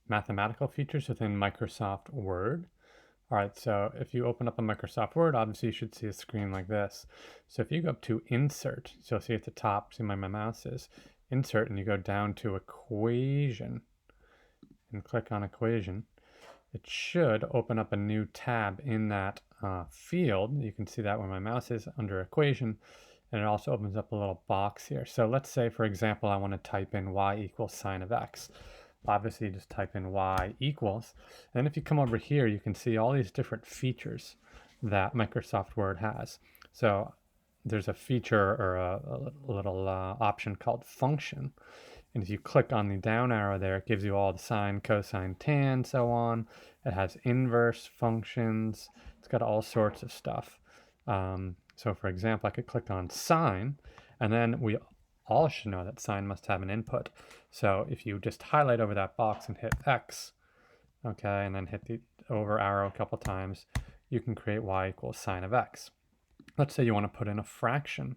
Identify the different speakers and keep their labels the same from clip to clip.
Speaker 1: mathematical features within Microsoft Word. All right, so if you open up a Microsoft Word, obviously you should see a screen like this. So if you go up to Insert, so you'll see at the top, see where my mouse is, Insert, and you go down to Equation, and click on Equation, it should open up a new tab in that field. You can see that where my mouse is under Equation, and it also opens up a little box here. So let's say, for example, I want to type in y equals sine of x. Obviously, you just type in y equals. And if you come over here, you can see all these different features that Microsoft Word has. So there's a feature or a little option called function. And if you click on the down arrow there, it gives you all the sine, cosine, tan, so on. It has inverse functions. It's got all sorts of stuff. So for example, I could click on sine, and then we all should know that sine must have an input. So if you just highlight over that box and hit X, okay, and then hit the over arrow a couple times, you can create y equals sine of x. Let's say you want to put in a fraction.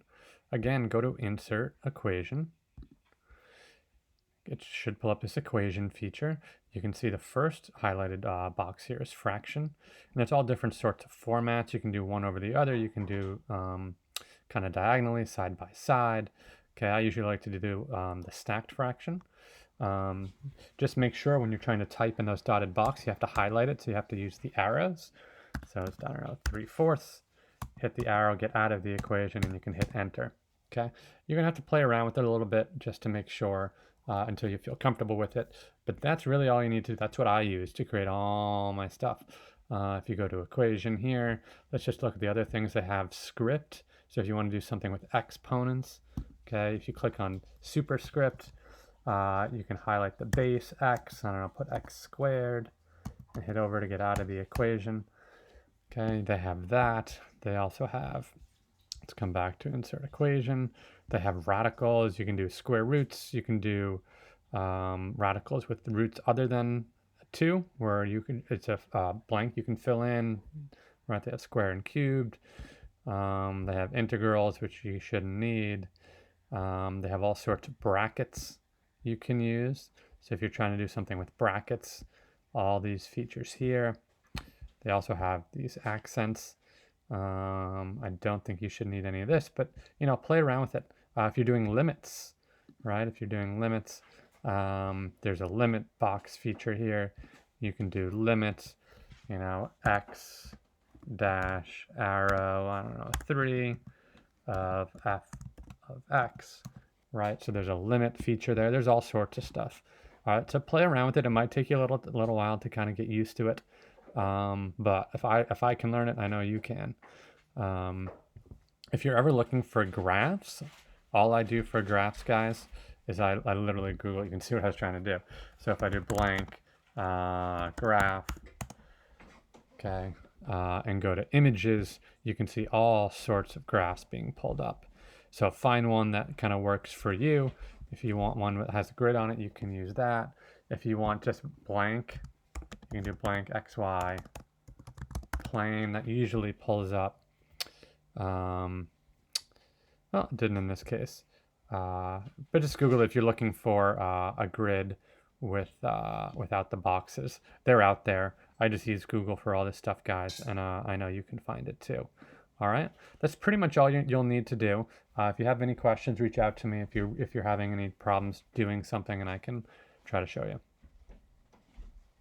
Speaker 1: Again, go to Insert, Equation. It should pull up this equation feature. You can see the first highlighted box here is fraction, and it's all different sorts of formats. You can do one over the other. You can do kind of diagonally, side by side. Okay, I usually like to do the stacked fraction. Just make sure when you're trying to type in those dotted boxes, you have to highlight it, so you have to use the arrows. So it's down arrow 3/4, hit the arrow, get out of the equation, and you can hit enter. Okay, you're gonna have to play around with it a little bit just to make sure until you feel comfortable with it. But that's really all you need to do. That's what I use to create all my stuff. If you go to equation here, let's just look at the other things. They have script. So if you want to do something with exponents, okay, if you click on superscript, you can highlight the base x, I don't know, put x squared, and hit over to get out of the equation. Okay, they have that. They also have, let's come back to insert equation. They have radicals. You can do square roots. You can do radicals with the roots other than 2, where you can, it's a blank you can fill in. Right, they have square and cubed. They have integrals, which you shouldn't need. They have all sorts of brackets you can use. So if you're trying to do something with brackets, all these features here. They also have these accents. I don't think you should need any of this, but play around with it. If you're doing limits, right? If you're doing limits, there's a limit box feature here. You can do limits, x dash arrow, I don't know, 3 of f of x, right? So there's a limit feature there. There's all sorts of stuff. All right, so play around with it. It might take you a little while to kind of get used to it. But if I can learn it, I know you can. If you're ever looking for graphs, all I do for graphs, guys, is I literally Google. You can see what I was trying to do. So if I do blank graph, okay, and go to images, you can see all sorts of graphs being pulled up. So find one that kind of works for you. If you want one that has a grid on it, you can use that. If you want just blank, you can do blank XY plane. That usually pulls up. Well, it didn't in this case. But just Google it if you're looking for a grid with without the boxes. They're out there. I just use Google for all this stuff, guys, and I know you can find it too. All right, that's pretty much all you'll need to do. If you have any questions, reach out to me if you're having any problems doing something, and I can try to show you.